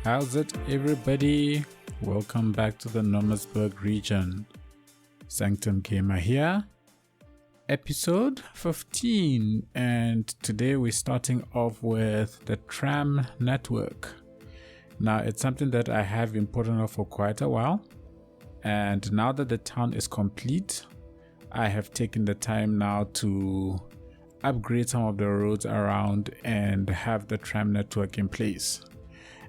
How's it, everybody? Welcome back to the Nomasburg region. Sanctum Gamer here, episode 15, and today we're starting off with the tram network. Now, it's something that I have been putting off for quite a while, and now that the town is complete, I have taken the time now to upgrade some of the roads around and have the tram network in place.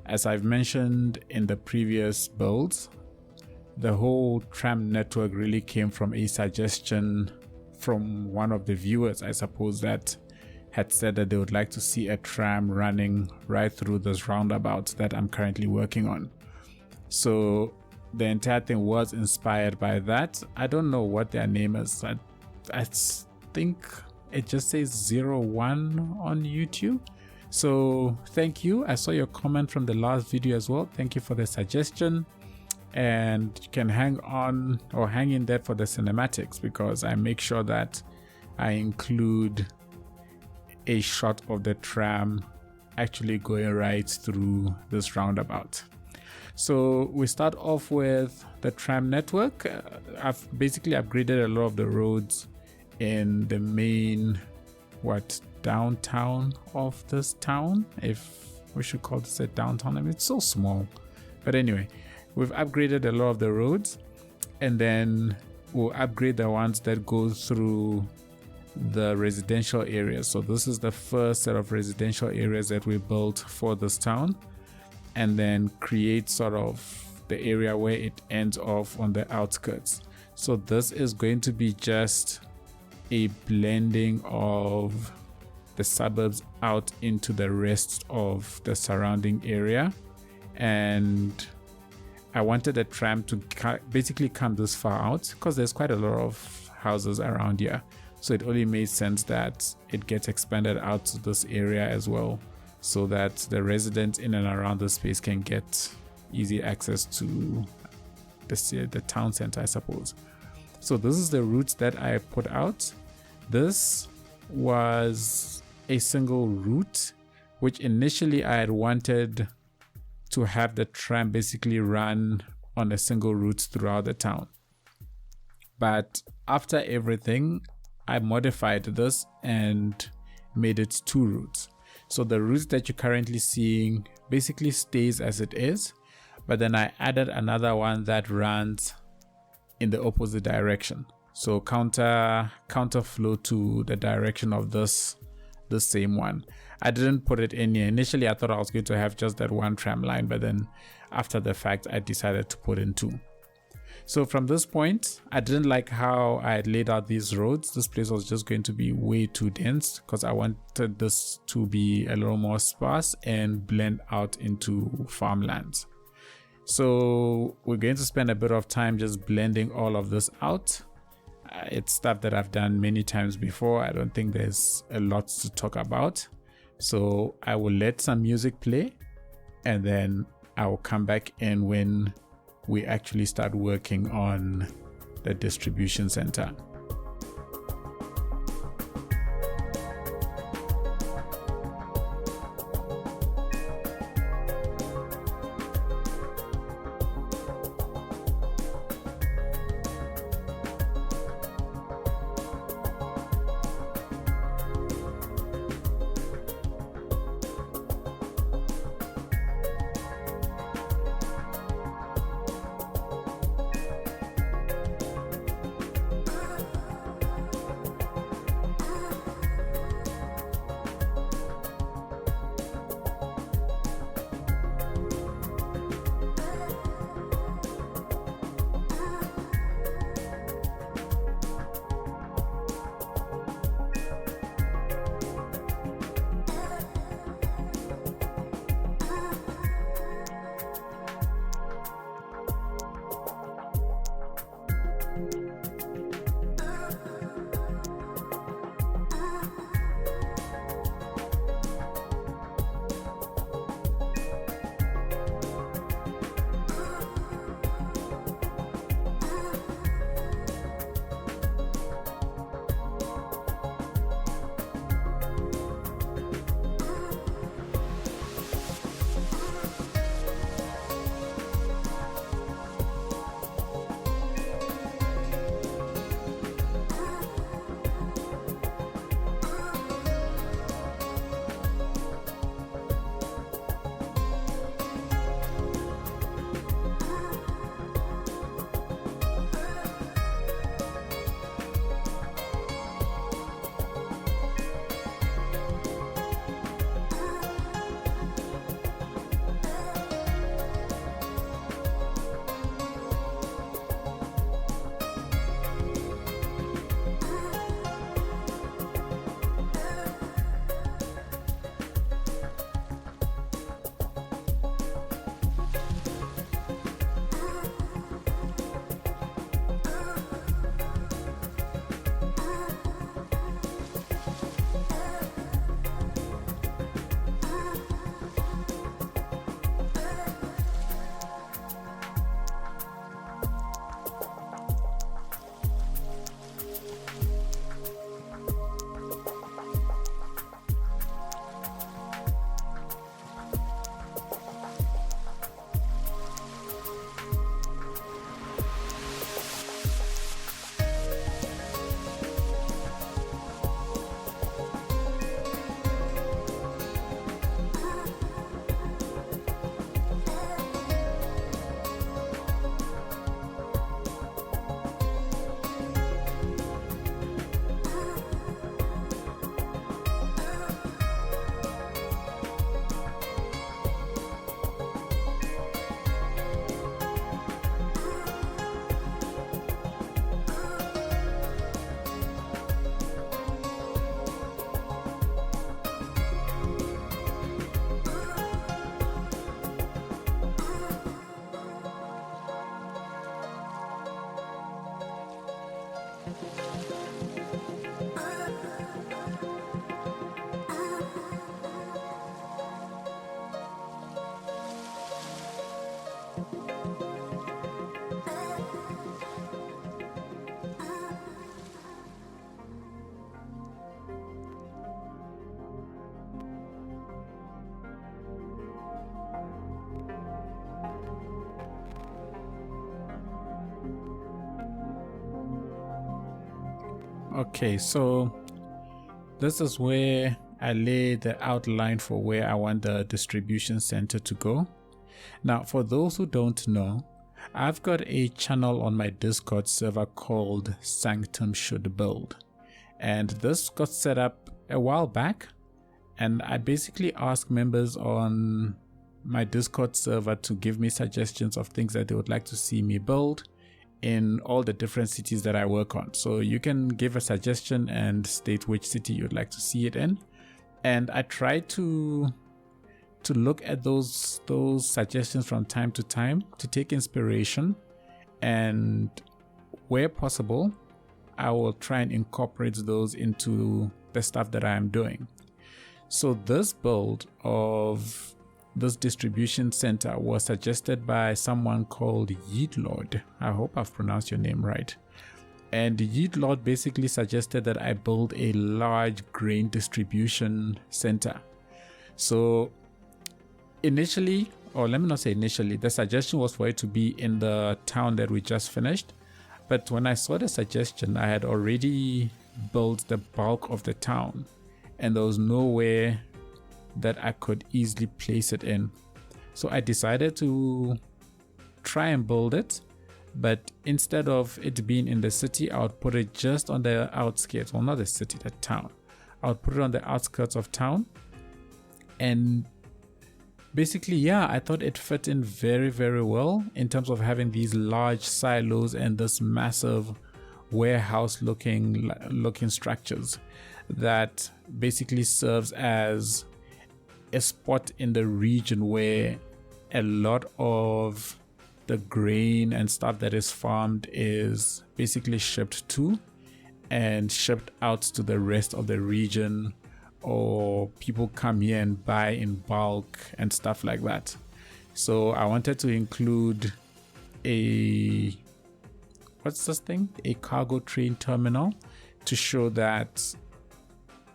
As I've mentioned in the previous builds, the whole tram network really came from a suggestion from one of the viewers, I suppose, that had said that they would like to see a tram running right through this roundabout that I'm currently working on. So the entire thing was inspired by that. I don't know what their name is. I think it just says 01 on YouTube. So thank you. I saw your comment from the last video as well. Thank you for the suggestion, and you can hang on or hang in there for the cinematics, because I make sure that I include a shot of the tram actually going right through this roundabout. So we start off with the tram network. I've basically upgraded a lot of the roads in the main downtown of this town, if we should call this a downtown. I mean, it's so small, but anyway, we've upgraded a lot of the roads, and then we'll upgrade the ones that go through the residential areas. So this is the first set of residential areas that we built for this town, and then create sort of the area where it ends off on the outskirts. So this is going to be just a blending of the suburbs out into the rest of the surrounding area, and I wanted the tram to basically come this far out because there's quite a lot of houses around here, so it only made sense that it gets expanded out to this area as well, so that the residents in and around the space can get easy access to the town center, I suppose. So this is the routes that I put out. This was a single route, which initially I had wanted to have the tram basically run on a single route throughout the town. But after everything, I modified this and made it 2 routes. So the route that you're currently seeing basically stays as it is, but then I added another one that runs in the opposite direction. So counter flow to the direction of the same one. I didn't put it in here. Initially, I thought I was going to have just that one tram line, but then after the fact, I decided to put in 2. So from this point, I didn't like how I had laid out these roads. This place was just going to be way too dense, because I wanted this to be a little more sparse and blend out into farmlands. So we're going to spend a bit of time just blending all of this out. It's stuff that I've done many times before. I don't think there's a lot to talk about. So I will let some music play, and then I will come back in when we actually start working on the distribution center. Okay, so this is where I lay the outline for where I want the distribution center to go. Now, for those who don't know, I've got a channel on my Discord server called Sanctum Should Build. And this got set up a while back. And I basically ask members on my Discord server to give me suggestions of things that they would like to see me build in all the different cities that I work on. So you can give a suggestion and state which city you'd like to see it in. And I try to look at those suggestions from time to time to take inspiration, and where possible, I will try and incorporate those into the stuff that I am doing. So this build of this distribution center was suggested by someone called Yeetlord. I hope I've pronounced your name right. And Yeetlord basically suggested that I build a large grain distribution center. So initially, or let me not say initially, the suggestion was for it to be in the town that we just finished. But when I saw the suggestion, I had already built the bulk of the town, and there was nowhere that I could easily place it in. So I decided to try and build it, but instead of it being in the city, I would put it just on the outskirts. Well, not the city, the town. I would put it on the outskirts of town. And basically, yeah, I thought it fit in very, very well in terms of having these large silos and this massive warehouse looking structures that basically serves as a spot in the region where a lot of the grain and stuff that is farmed is basically shipped to and shipped out to the rest of the region, or people come here and buy in bulk and stuff like that. So I wanted to include a cargo train terminal to show that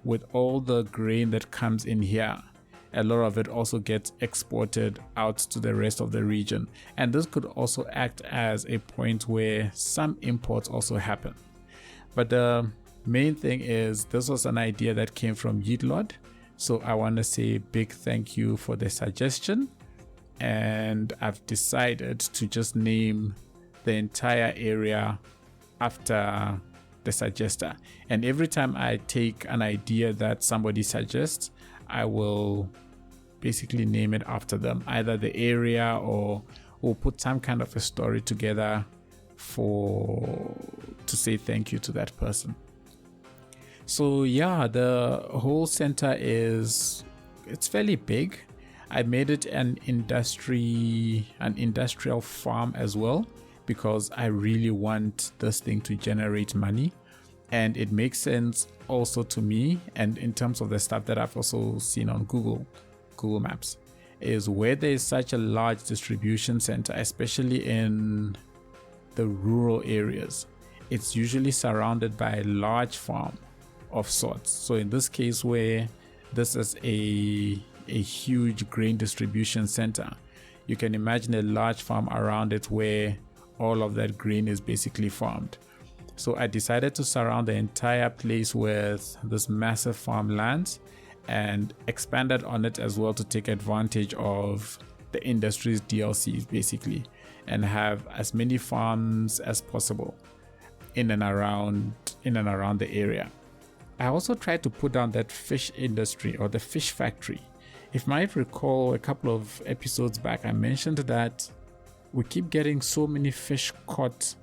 with all the grain that comes in here, a lot of it also gets exported out to the rest of the region. And this could also act as a point where some imports also happen. But the main thing is, this was an idea that came from Yeetlord. So I want to say big thank you for the suggestion. And I've decided to just name the entire area after the suggester. And every time I take an idea that somebody suggests, I will basically name it after them, either the area or we'll put some kind of a story together to say thank you to that person. So yeah, the whole center it's fairly big. I made it an industrial farm as well, because I really want this thing to generate money. And it makes sense also to me, and in terms of the stuff that I've also seen on Google Maps, is where there is such a large distribution center, especially in the rural areas, it's usually surrounded by a large farm of sorts. So in this case, where this is a huge grain distribution center, you can imagine a large farm around it where all of that grain is basically farmed. So I decided to surround the entire place with this massive farmland and expanded on it as well to take advantage of the industry's DLCs basically, and have as many farms as possible in and around the area. I also tried to put down that fish industry, or the fish factory. If you might recall, a couple of episodes back, I mentioned that we keep getting so many fish caught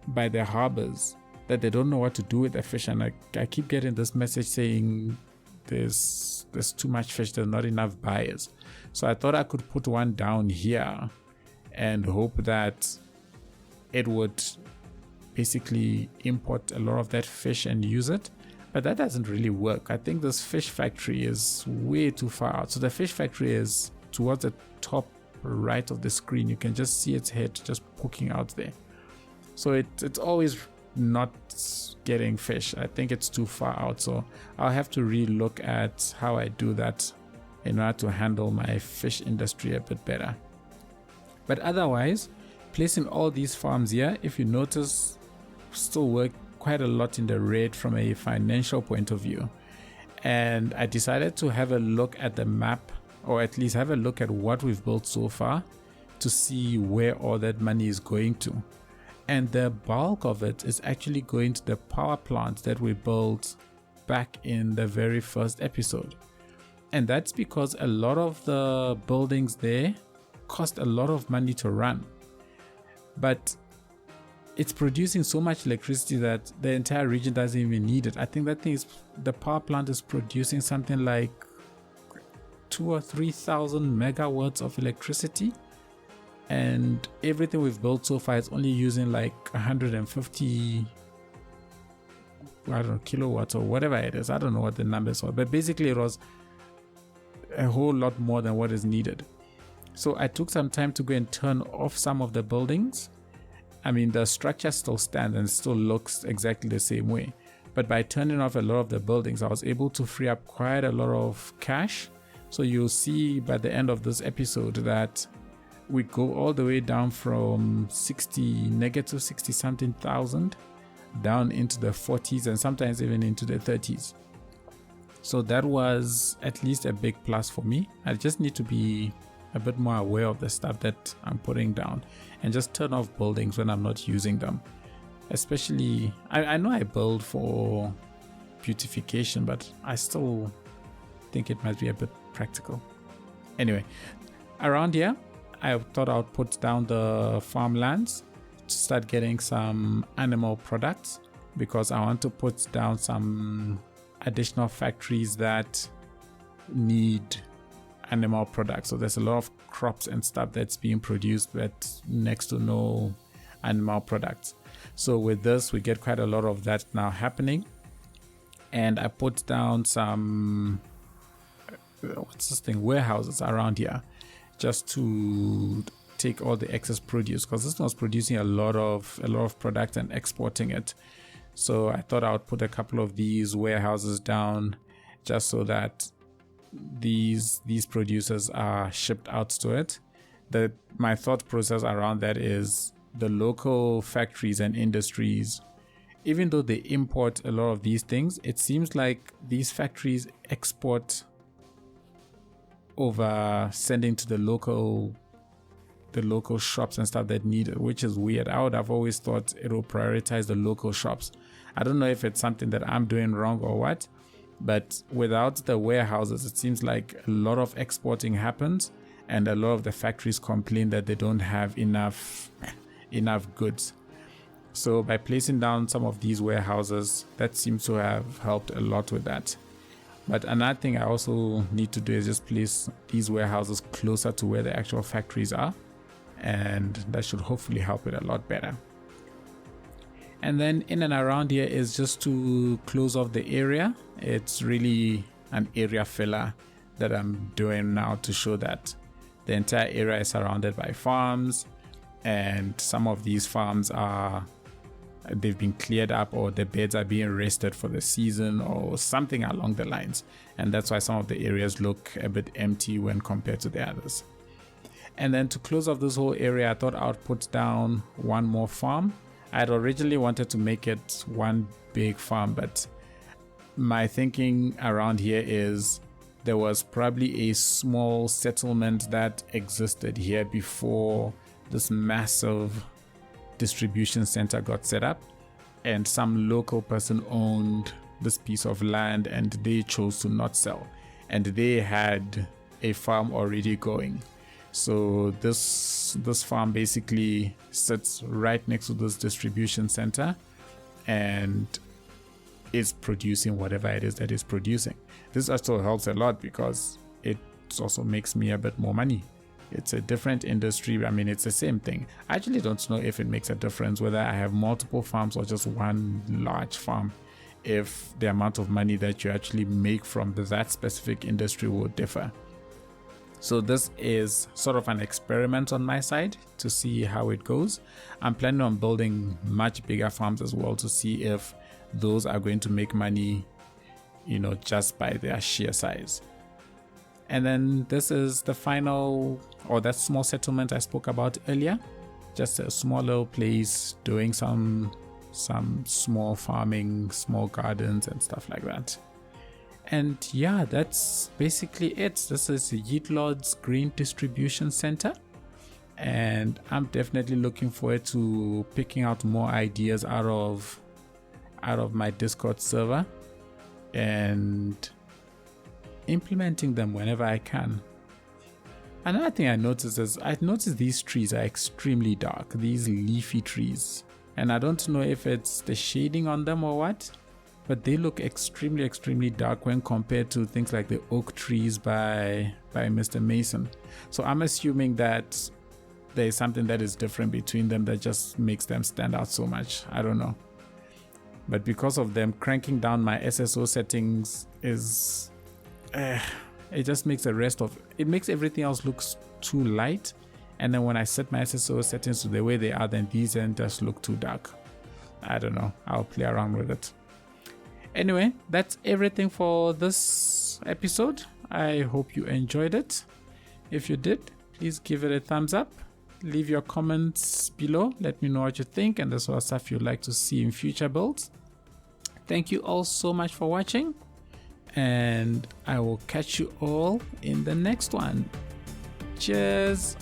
by the harbors that they don't know what to do with the fish, and I keep getting this message saying there's too much fish, there's not enough buyers. So I thought I could put one down here and hope that it would basically import a lot of that fish and use it. But that doesn't really work. I think this fish factory is way too far out. So the fish factory is towards the top right of the screen. You can just see its head just poking out there. So it's always not getting fish. I think it's too far out. So I'll have to re-look at how I do that in order to handle my fish industry a bit better. But otherwise, placing all these farms here, if you notice, still work quite a lot in the red from a financial point of view. And I decided to have a look at the map, or at least have a look at what we've built so far to see where all that money is going to. And the bulk of it is actually going to the power plant that we built back in the very first episode. And that's because a lot of the buildings there cost a lot of money to run. But it's producing so much electricity that the entire region doesn't even need it. I think the power plant is producing something like 2,000 or 3,000 megawatts of electricity, and everything we've built so far is only using like 150 kilowatts or whatever it is. I don't know what the numbers are, but basically it was a whole lot more than what is needed. So I took some time to go and turn off some of the buildings. I mean, the structure still stands and still looks exactly the same way. But by turning off a lot of the buildings, I was able to free up quite a lot of cash. So you'll see by the end of this episode that we go all the way down from negative 60 something thousand down into the 40s and sometimes even into the 30s. So that was at least a big plus for me. I just need to be a bit more aware of the stuff that I'm putting down and just turn off buildings when I'm not using them. Especially, I know I build for beautification, but I still think it might be a bit practical. Anyway, around here, I thought I would put down the farmlands to start getting some animal products, because I want to put down some additional factories that need animal products. So there's a lot of crops and stuff that's being produced but next to no animal products. So with this, we get quite a lot of that now happening. And I put down some warehouses around here just to take all the excess produce, because this one was producing a lot of product and exporting it. So I thought I would put a couple of these warehouses down just so that these producers are shipped out to it. My thought process around that is the local factories and industries, even though they import a lot of these things, it seems like these factories export over sending to the local shops and stuff that need it, which is weird. I would have always thought it will prioritize the local shops. I don't know if it's something that I'm doing wrong or what, but without the warehouses, it seems like a lot of exporting happens and a lot of the factories complain that they don't have enough goods. So by placing down some of these warehouses, that seems to have helped a lot with that. But another thing I also need to do is just place these warehouses closer to where the actual factories are, and that should hopefully help it a lot better. And then in and around here is just to close off the area. It's really an area filler that I'm doing now to show that the entire area is surrounded by farms, and some of these farms they've been cleared up, or the beds are being rested for the season or something along the lines, and that's why some of the areas look a bit empty when compared to the others. And then to close off this whole area, I thought I would put down one more farm. I had originally wanted to make it one big farm, but my thinking around here is there was probably a small settlement that existed here before this massive distribution center got set up, and some local person owned this piece of land and they chose to not sell, and they had a farm already going. So this farm basically sits right next to this distribution center and is producing whatever it is that is producing. This also helps a lot because it also makes me a bit more money It's a different industry. I mean, it's the same thing. I actually don't know if it makes a difference whether I have multiple farms or just one large farm, if the amount of money that you actually make from that specific industry will differ. So this is sort of an experiment on my side to see how it goes. I'm planning on building much bigger farms as well to see if those are going to make money, just by their sheer size. And then this is the final, or that small settlement I spoke about earlier. Just a small little place doing some small farming, small gardens and stuff like that. And yeah, that's basically it. This is Yeetlord's Green Distribution Center. And I'm definitely looking forward to picking out more ideas out of my Discord server and implementing them whenever I can. Another thing I noticed is these trees are extremely dark, these leafy trees. And I don't know if it's the shading on them or what, but they look extremely, extremely dark when compared to things like the oak trees by Mr. Mason. So I'm assuming that there is something that is different between them that just makes them stand out so much. I don't know. But because of them, cranking down my SSO settings is... it just makes it makes everything else look too light. And then when I set my SSO settings to the way they are, then these ends just look too dark. I don't know. I'll play around with it. Anyway, that's everything for this episode. I hope you enjoyed it. If you did, please give it a thumbs up. Leave your comments below. Let me know what you think and the sort of stuff you'd like to see in future builds. Thank you all so much for watching, and I will catch you all in the next one. Cheers!